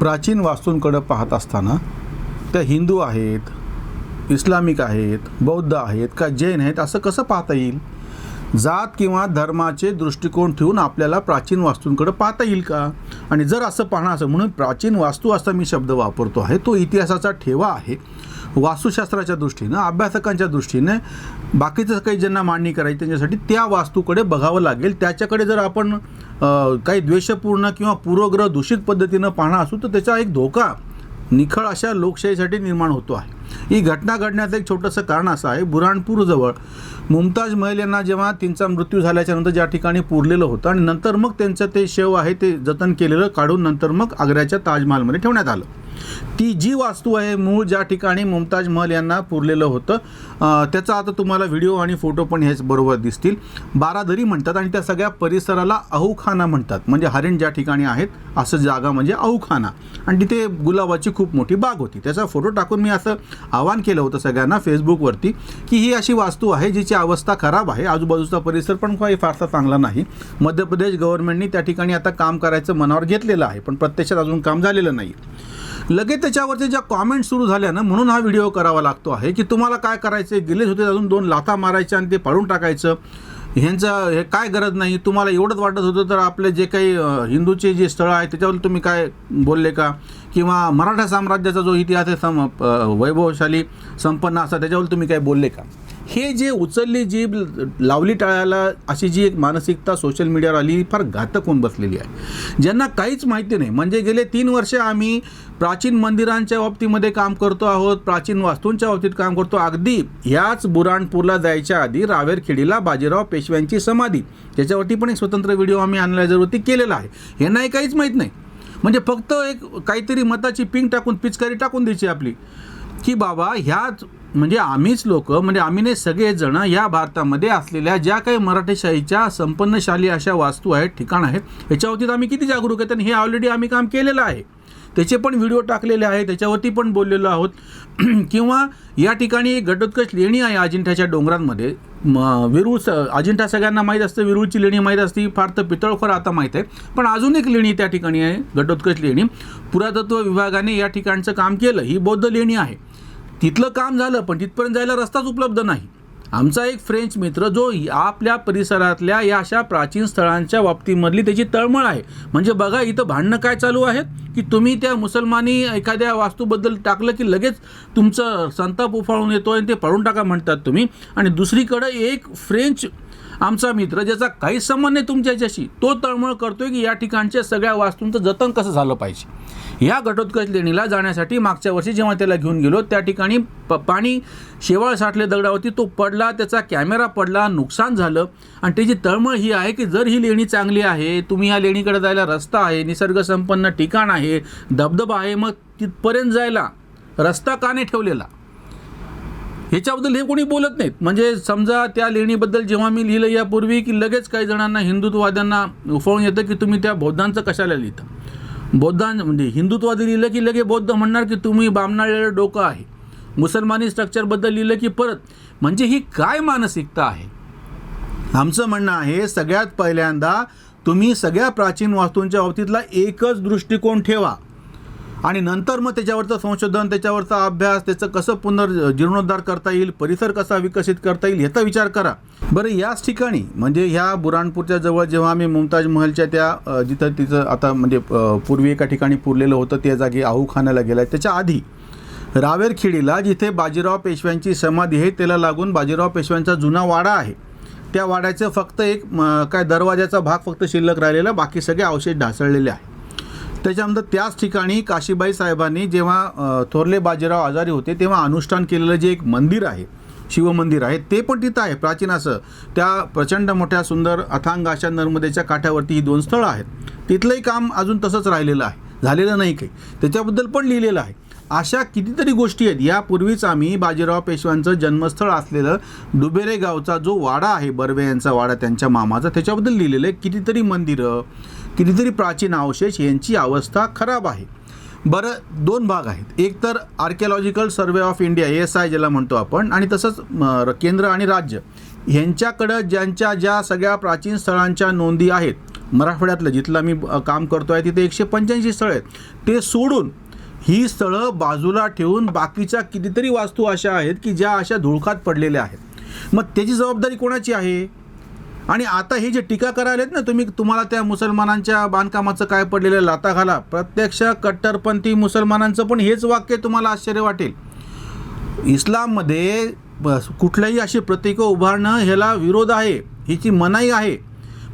प्राचीन वास्तूंकडे पाहत असताना त्या हिंदू आहेत, इस्लामिक आहेत, बौद्ध आहेत का जैन आहेत असं कसं पाहता येईल? जात किंवा धर्माचे दृष्टिकोन ठेवून आपल्याला प्राचीन वास्तूंकडे पाहता येईल का? आणि जर असं पाहणं असं म्हणून प्राचीन वास्तू असा मी शब्द वापरतो आहे, तो इतिहासाचा ठेवा आहे. वास्तुशास्त्राच्या दृष्टीनं, अभ्यासकांच्या दृष्टीने, बाकीचं काही ज्यांना मांडणी करायची त्यांच्यासाठी त्या वास्तूकडे बघावं लागेल. त्याच्याकडे जर आपण काही द्वेषपूर्ण किंवा पूर्वग्रह दूषित पद्धतीनं पाहणं असू तर त्याचा एक धोका निखळ अशा लोकशाहीसाठी निर्माण होतो आहे. ही घटना घडण्याचं एक छोटंसं कारण असं आहे, बुऱ्हाणपूरजवळ मुमताज महल यांना जेव्हा त्यांचा मृत्यू झाल्याच्यानंतर ज्या ठिकाणी पुरलेलं होतं आणि नंतर मग त्यांचं ते शव आहे ते जतन केलेलं काढून नंतर मग आग्र्याच्या ताजमहालमध्ये ठेवण्यात आलं. ती जी वास्तू आहे मूळ ज्या ठिकाणी मुमताज महल यांना पुरलेलं होतं त्याचा आता तुम्हाला व्हिडिओ आणि फोटो पण ह्याच बरोबर दिसतील. बारादरी म्हणतात आणि त्या सगळ्या परिसराला अहूखाना म्हणतात, म्हणजे हरिण ज्या ठिकाणी आहेत असं जागा म्हणजे अहूखाना. आणि तिथे गुलाबाची खूप मोठी बाग होती. त्याचा फोटो टाकून मी असं आवाहन केलं होतं सगळ्यांना फेसबुकवरती की ही अशी वास्तू आहे जिची अवस्था खराब आहे, आजूबाजूचा परिसर पण काही फारसा चांगला नाही. मध्य प्रदेश गव्हर्नमेंटनी त्या ठिकाणी आता काम करायचं मनावर घेतलेलं आहे, पण प्रत्यक्षात अजून काम झालेलं नाही. लगेच त्याच्यावरती ज्या कॉमेंट सुरू झाल्या ना, म्हणून हा व्हिडिओ करावा लागतो आहे की तुम्हाला काय करायचं, गेलेच होते अजून 2 लाथा मारायच्या आणि ते पाडून टाकायचं, ह्यांचं हे काय गरज नाही. तुम्हाला एवढंच वाटत होतं तर आपले जे काही हिंदूचे जे स्थळं आहेत त्याच्यावर तुम्ही काय बोलले का, किंवा मराठा साम्राज्याचा जो इतिहास आहे वैभवशाली संपन्न असा त्याच्यावर तुम्ही काय बोलले का. हे जे उचलली जीभ लावली टाळायला अशी जी एक मानसिकता सोशल मीडियावर आली फार घातक होऊन बसलेली आहे. ज्यांना काहीच माहिती नाही, म्हणजे गेले 3 वर्ष आम्ही प्राचीन मंदिरांच्या बाबतीमध्ये काम करतो आहोत, प्राचीन वास्तूंच्या बाबतीत काम करतो. अगदी ह्याच बुऱ्हाणपूरला जायच्या आधी रावेरखेडीला बाजीराव पेशव्यांची समाधी, त्याच्यावरती पण एक स्वतंत्र व्हिडिओ आम्ही अॅनलायझरवरती केलेला आहे. हे नाही काहीच माहीत नाही, म्हणजे फक्त एक काहीतरी मताची पिंग टाकून पिचकारी टाकून द्यायची आपली की बाबा ह्याच म्हणजे आम्हीच लोक, म्हणजे आम्ही नाही सगळेजण या भारतामध्ये असलेल्या ज्या काही मराठेशाहीच्या संपन्नशाली अशा वास्तू आहेत, ठिकाण आहेत, याच्यावरती आम्ही किती जागरूक आहेत आणि हे ऑलरेडी आम्ही काम केलेलं आहे. त्याचे पण व्हिडिओ टाकलेले आहे, त्याच्यावरती पण बोललेलो आहोत. किंवा या ठिकाणी एक घटोत्कच लेणी आहे अजिंठ्याच्या डोंगरांमध्ये. वेरूळ अजिंठा सगळ्यांना माहीत असतं, वेरूळची लेणी माहीत असते, फार तर पितळखोर आता माहीत आहे. पण अजून एक लेणी त्या ठिकाणी आहे, घटोत्कच लेणी. पुरातत्व विभागाने या ठिकाणचं काम केलं. ही बौद्ध लेणी आहे, तिथलं काम झालं पण तिथपर्यंत जायला रस्ताच उपलब्ध नाही. आमचा एक फ्रेंच मित्र जो आपल्या परिसरातल्या या अशा प्राचीन स्थळांच्या बाबतीमधली त्याची तळमळ आहे. म्हणजे बघा इथं भांडणं काय चालू आहेत की तुम्ही त्या मुसलमानी एखाद्या वास्तूबद्दल टाकलं की लगेच तुमचं संताप उफाळून येतो आणि ते पळून टाका म्हणतात तुम्ही. आणि दुसरीकडं एक फ्रेंच आमचा मित्र ज्याचा काहीच संबंध नाही तुमच्या याच्याशी, तो तळमळ करतोय की या ठिकाणच्या सगळ्या वास्तूंचं जतन कसं झालं पाहिजे. ह्या घटोत्कच लेणीला जाण्यासाठी मागच्या वर्षी जेव्हा त्याला घेऊन गेलो त्या ठिकाणी पाणी शेवाळ साठले दगडावरती, तो पडला, त्याचा कॅमेरा पडला, नुकसान झालं. आणि त्याची तळमळ ही आहे की जर ही लेणी चांगली आहे, तुम्ही या लेणीकडे जायला रस्ता आहे, निसर्गसंपन्न ठिकाण आहे, धबधबा आहे, मग तिथपर्यंत जायला रस्ता का नाही ठेवलेला, ह्याच्याबद्दल हे कोणी बोलत नाहीत. म्हणजे समजा त्या लेणीबद्दल जेव्हा मी लिहिलं यापूर्वी की लगेच काही जणांना हिंदुत्ववाद्यांना उफाळून येतं की तुम्ही त्या बौद्धांचं कशाला लिहिता. म्हणजे हिंदुत्वादी लिहिलं की लगे बौद्ध म्हणणार की तुम्ही बामणाळलेलं डोकं आहे. मुसलमानी स्ट्रक्चरबद्दल लिहिलं की परत, म्हणजे ही काय मानसिकता आहे. आमचं म्हणणं आहे सगळ्यात पहिल्यांदा तुम्ही सगळ्या प्राचीन वास्तूंच्या बाबतीतला एकच दृष्टिकोन ठेवा आणि नंतर मग त्याच्यावरचं संशोधन, त्याच्यावरचा अभ्यास, त्याचं कसं पुनर्जीर्णोद्धार करता येईल, परिसर कसा विकसित करता येईल ह्याचा विचार करा. बरं, याच ठिकाणी म्हणजे ह्या बुऱ्हाणपूरच्या जवळ जेव्हा आम्ही मुमताज महलच्या त्या जिथं तिचं आता म्हणजे पूर्वी एका ठिकाणी पुरलेलं होतं त्या जागी अहूखान्याला गेला, त्याच्या आधी रावेरखेडीला जिथे बाजीराव पेशव्यांची समाधी आहे त्याला लागून बाजीराव पेशव्यांचा जुना वाडा आहे. त्या वाड्याचं फक्त एक काय दरवाजाचा भाग फक्त शिल्लक राहिलेला, बाकी सगळे अवशेष ढासळलेले आहे. त्याच्यानंतर त्याच ठिकाणी काशीबाई साहेबांनी जेव्हा थोरले बाजीराव आजारी होते तेव्हा अनुष्ठान केलेलं जे एक मंदिर आहे, शिवमंदिर आहे, ते पण तिथं आहे प्राचीन असं. त्या प्रचंड मोठ्या सुंदर अथांग अशा नर्मदेच्या काठावरती ही 2 स्थळं आहेत. तिथलंही काम अजून तसंच राहिलेलं आहे, झालेलं नाही काही, त्याच्याबद्दल पण लिहिलेलं आहे. अशा कितीतरी गोष्टी आहेत. यापूर्वीच आम्ही बाजीराव पेशव्यांचं जन्मस्थळ असलेलं डुबेरे गावचा जो वाडा आहे, बर्वे यांचा वाडा त्यांच्या मामाचा, त्याच्याबद्दल लिहिलेलं आहे. कितीतरी मंदिरं, कितीतरी प्राचीन अवशेष यांची अवस्था खराब आहे. बरं, 2 भाग आहेत. एक तर archaeological survey of India ASI ज्याला म्हणतो आपण, आणि तसंच केंद्र आणि राज्य ह्यांच्याकडं ज्या सगळ्या प्राचीन स्थळांच्या नोंदी आहेत मराठवाड्यातलं जिथलं मी काम करतो आहे तिथे 185 स्थळं आहेत. ते सोडून ही स्थळं बाजूला ठेवून बाकीच्या कितीतरी वास्तू अशा आहेत की ज्या अशा धुळकात पडलेल्या आहेत. मग त्याची जबाबदारी कोणाची आहे? आणि आता हे जे टीका करायलेत ना तुम्हाला त्या मुसलमानांच्या बांधकामाचं काय पडलेलं लाता घाला, प्रत्यक्ष कट्टरपंथी मुसलमानांचं पण हेच वाक्य तुम्हाला आश्चर्य वाटेल. इस्लाममध्ये कुठल्याही अशी प्रतीकं उभारणं ह्याला विरोध आहे, हिची मनाई आहे.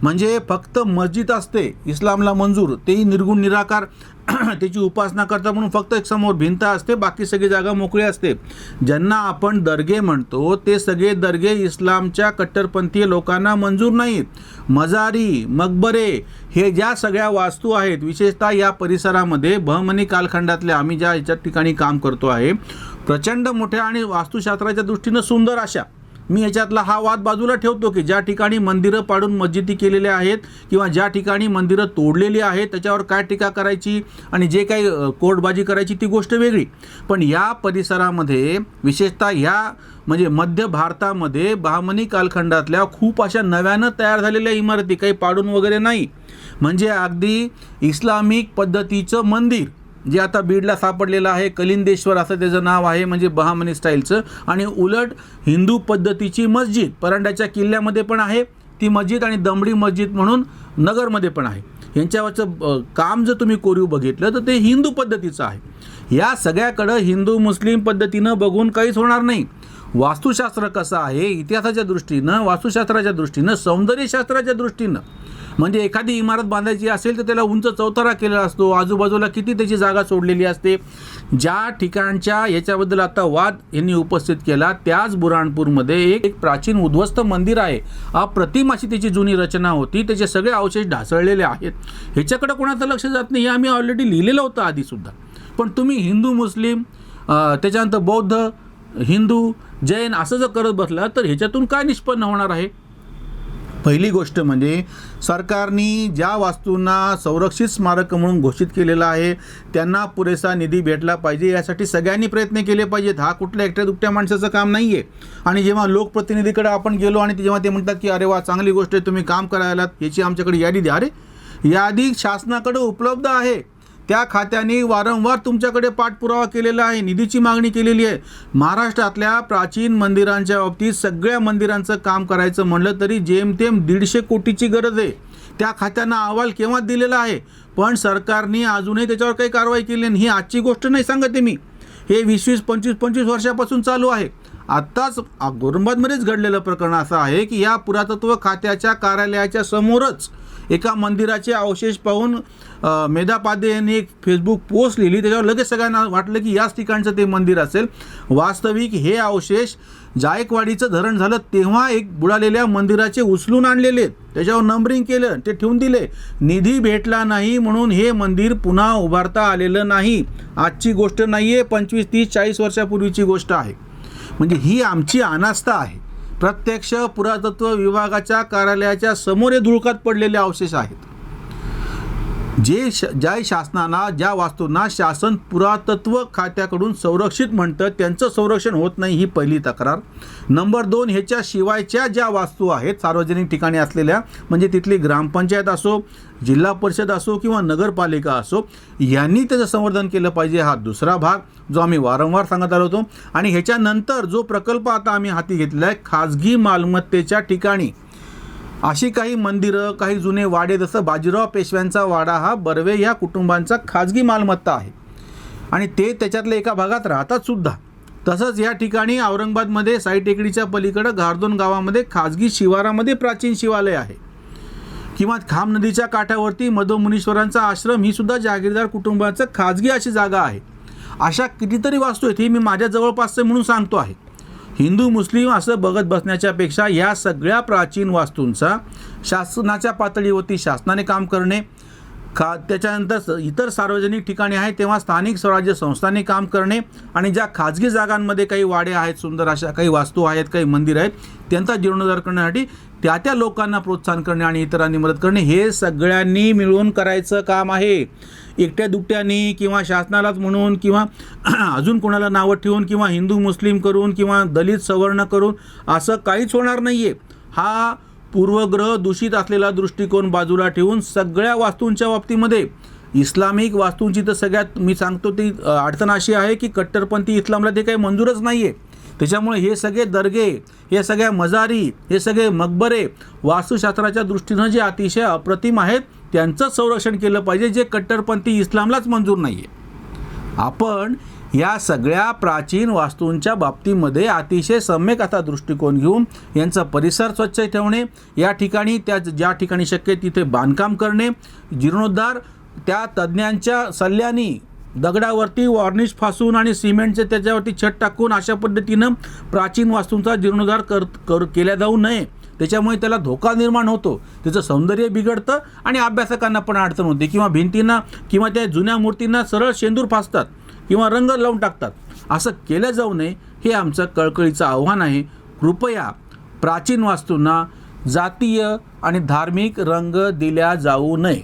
म्हणजे फक्त मस्जिद असते इस्लामला मंजूर, तेही निर्गुण निराकार त्याची उपासना करता म्हणून फक्त एक समोर भिंत असते, बाकी सगळी जागा मोकळी असते. ज्यांना आपण दर्गे म्हणतो ते सगळे दर्गे इस्लामच्या कट्टरपंथीय लोकांना मंजूर नाहीत. मजारी, मकबरे हे ज्या सगळ्या वास्तू आहेत, विशेषतः या परिसरामध्ये बहमनी कालखंडातल्या आम्ही ज्या याच्या ठिकाणी काम करतो आहे, प्रचंड मोठ्या आणि वास्तुशास्त्राच्या दृष्टीनं सुंदर अशा, मी याच्यातला हा वाद बाजूला ठेवतो की ज्या ठिकाणी मंदिरं पाडून मस्जिदी केलेल्या आहेत किंवा ज्या ठिकाणी मंदिरं तोडलेली आहेत त्याच्यावर काय टीका करायची आणि जे काही कोर्टबाजी करायची ती गोष्ट वेगळी. पण या परिसरामध्ये विशेषतः ह्या म्हणजे मध्य भारतामध्ये बहामनी कालखंडातल्या खूप अशा नव्यानं तयार झालेल्या इमारती, काही पाडून वगैरे नाही, म्हणजे अगदी इस्लामिक पद्धतीचं मंदिर जे आता बीडला सापडलेलं आहे, कलिंदेश्वर असं त्याचं नाव आहे, म्हणजे बहामनी स्टाईलचं. आणि उलट हिंदू पद्धतीची मस्जिद परांड्याच्या किल्ल्यामध्ये पण आहे ती मस्जिद, आणि दमडी मस्जिद म्हणून नगरमध्ये पण आहे. यांच्यावरचं काम जर तुम्ही कोरीव बघितलं तर ते हिंदू पद्धतीचं आहे. या सगळ्याकडं हिंदू मुस्लिम पद्धतीनं बघून काहीच होणार नाही. वास्तुशास्त्र कसं आहे, इतिहासाच्या दृष्टीनं, वास्तुशास्त्राच्या दृष्टीनं, सौंदर्यशास्त्राच्या दृष्टीनं, म्हणजे एखादी इमारत बांधायची असेल तर त्याला उंच चौथरा केलेला असतो, आजूबाजूला किती त्याची जागा सोडलेली असते. ज्या ठिकाणच्या याच्याबद्दल आता वाद यांनी उपस्थित केला त्याच बुऱ्हाणपूरमध्ये एक प्राचीन उद्ध्वस्त मंदिर आहे, अप्रतिम अशी त्याची जुनी रचना होती, त्याचे सगळे अवशेष ढासळलेले आहेत. ह्याच्याकडे कोणाचं लक्ष जात नाही. हे आम्ही ऑलरेडी लिहिलेलं होतं आधीसुद्धा. पण तुम्ही हिंदू मुस्लिम त्याच्यानंतर बौद्ध हिंदू जैन असं जर करत बसला तर ह्याच्यातून काय निष्पन्न होणार आहे? पहिली गोष्ट म्हणजे सरकारने ज्या वास्तूंना संरक्षित स्मारक म्हणून घोषित केलेलं आहे त्यांना पुरेसा निधी भेटला पाहिजे, यासाठी सगळ्यांनी प्रयत्न केले पाहिजेत. हा कुठल्या एकट्या दुकट्या माणसाचं काम नाही आहे. आणि जेव्हा लोकप्रतिनिधीकडे आपण गेलो आणि जेव्हा ते म्हणतात की अरे वा चांगली गोष्ट आहे, तुम्ही काम करायला याची आमच्याकडे यादी द्या, अरे यादी शासनाकडे उपलब्ध आहे, त्या खात्याने वारंवार तुमच्याकडे पाठपुरावा केलेला आहे, निधीची मागणी केलेली आहे. महाराष्ट्रातल्या प्राचीन मंदिरांच्या बाबतीत सगळ्या मंदिरांचं काम करायचं म्हणलं तरी जेमतेम 150 कोटीची गरज आहे. त्या खात्यांना अहवाल केव्हा दिलेला आहे, पण सरकारने अजूनही त्याच्यावर काही कारवाई केली नाही. ही आजची गोष्ट नाही सांगते मी, हे 20-20, 25-25 वर्षापासून चालू आहे. आत्ताच औरंगाबादमध्येच घडलेलं प्रकरण असं आहे की या पुरातत्व खात्याच्या कार्यालयाच्या समोरच एका मंदिराचे अवशेष पाहून मेधापादे यांनी एक फेसबुक पोस्ट लिहिली, त्याच्यावर लगेच सगळ्यांना वाटलं की याच ठिकाणचं ते मंदिर असेल. वास्तविक हे अवशेष जायकवाडीचं धरण झालं तेव्हा एक बुडालेल्या मंदिराचे उचलून आणलेले, त्याच्यावर नंबरिंग केलं, ते ठेवून दिले. निधी भेटला नाही म्हणून हे मंदिर पुन्हा उभारता आलेलं नाही. आजची गोष्ट नाही आहे, 25, 30, 40 वर्षापूर्वीची गोष्ट आहे. म्हणजे ही आमची अनास्था आहे. प्रत्यक्ष पुरातत्व विभागाच्या कार्यालयाच्या समोर हे धुळकात पडलेले अवशेष आहेत. ज्या शासनाला ज्या वास्तूंना शासन पुरातत्व खात्याकडून संरक्षित म्हणतं त्यांचं संरक्षण होत नाही, ही पहिली तक्रार. नंबर 2, ह्याच्या शिवायच्या ज्या वास्तू आहेत सार्वजनिक ठिकाणी असलेल्या, म्हणजे तिथली ग्रामपंचायत असो, जिल्हा परिषद असो किंवा नगरपालिका असो, यांनी त्याचं संवर्धन केलं पाहिजे. हा दुसरा भाग जो आम्ही वारंवार सांगत आलो होतो. आणि ह्याच्यानंतर जो प्रकल्प आता आम्ही हाती घेतला आहे, खाजगी मालमत्तेच्या ठिकाणी अशी काही मंदिरं, काही जुने वाडे, जसं बाजीराव पेशव्यांचा वाडा हा बर्वे ह्या कुटुंबांचा खाजगी मालमत्ता आहे आणि ते त्याच्यातल्या एका भागात राहतात सुद्धा. तसंच या ठिकाणी औरंगाबादमध्ये साई टेकडीच्या पलीकडं घारदोन गावामध्ये खाजगी शिवारामध्ये प्राचीन शिवालय आहे, किंवा खाम नदीच्या काठावरती मधोमुनीश्वरांचा आश्रम ही सुद्धा जहागीरदार कुटुंबाचं खाजगी अशी जागा आहे. अशा कितीतरी वास्तू आहेत, ही मी माझ्या जवळपासचे म्हणून सांगतो आहे. हिंदू मुस्लिम असं बघत बसण्याच्यापेक्षा या सगळ्या प्राचीन वास्तूंचा शासनाच्या पातळीवरती शासनाने काम करणे, त्याच्यानंतर इतर सार्वजनिक ठिकाणी आहे तेव्हा स्थानिक स्वराज्य संस्थांनी काम करणे, आणि ज्या खाजगी जागांमध्ये काही वाडे आहेत, सुंदर अशा काही वास्तू आहेत, काही मंदिर आहेत, त्यांचा जीर्णोद्धार करण्यासाठी त्या लोकांना प्रोत्साहन करणे आणि इतरांनी मदत करणे, हे सगळ्यांनी मिळून करायचं काम आहे. एकट्या दुकट्यांनी किंवा शासनालाच म्हणून किंवा अजून कोणाला नावं ठेवून किंवा हिंदू मुस्लिम करून किंवा दलित सवर्ण करून असं काहीच होणार नाही आहे. हा पूर्वग्रह दूषित असलेला दृष्टिकोन बाजूला ठेवून सगळ्या वास्तूंच्या बाबतीमध्ये इस्लामिक वास्तूंची तर सगळ्यात मी सांगतो ती अडचण अशी आहे की कट्टरपंथी इस्लामला ते काही मंजूरच नाही आहे. त्याच्यामुळे हे सगळे दर्गे, हे सगळ्या मजारी, हे सगळे मकबरे वास्तुशास्त्राच्या दृष्टीनं जे अतिशय अप्रतिम आहेत त्यांचंच संरक्षण केलं पाहिजे, जे कट्टरपंथी इस्लामलाच मंजूर नाही आहे. आपण या सगळ्या प्राचीन वास्तूंच्या बाबतीमध्ये अतिशय सम्यक असा दृष्टिकोन घेऊन यांचा परिसर स्वच्छ ठेवणे, या ठिकाणी ज्या ठिकाणी शक्य तिथे बांधकाम करणे, जीर्णोद्धार त्या तज्ज्ञांच्या सल्ल्याने दगडावरती वॉर्निश फासून आणि सिमेंटचे त्याच्यावरती छत टाकून अशा पद्धतीनं प्राचीन वास्तूंचा जीर्णोद्धार केला जाऊ नये. त्याच्यामुळे त्याला धोका निर्माण होतो, त्याचं सौंदर्य बिघडतं आणि अभ्यासकांना पण अडचण होते, किंवा भिंतींना किंवा त्या जुन्या मूर्तींना सरळ शेंदूर फासतात किंवा रंग लावून टाकतात. असं केलं जाऊ नये हे आमचं कळकळीचं आव्हान आहे. कृपया प्राचीन वास्तूंना जातीय आणि धार्मिक रंग दिल्या जाऊ नये.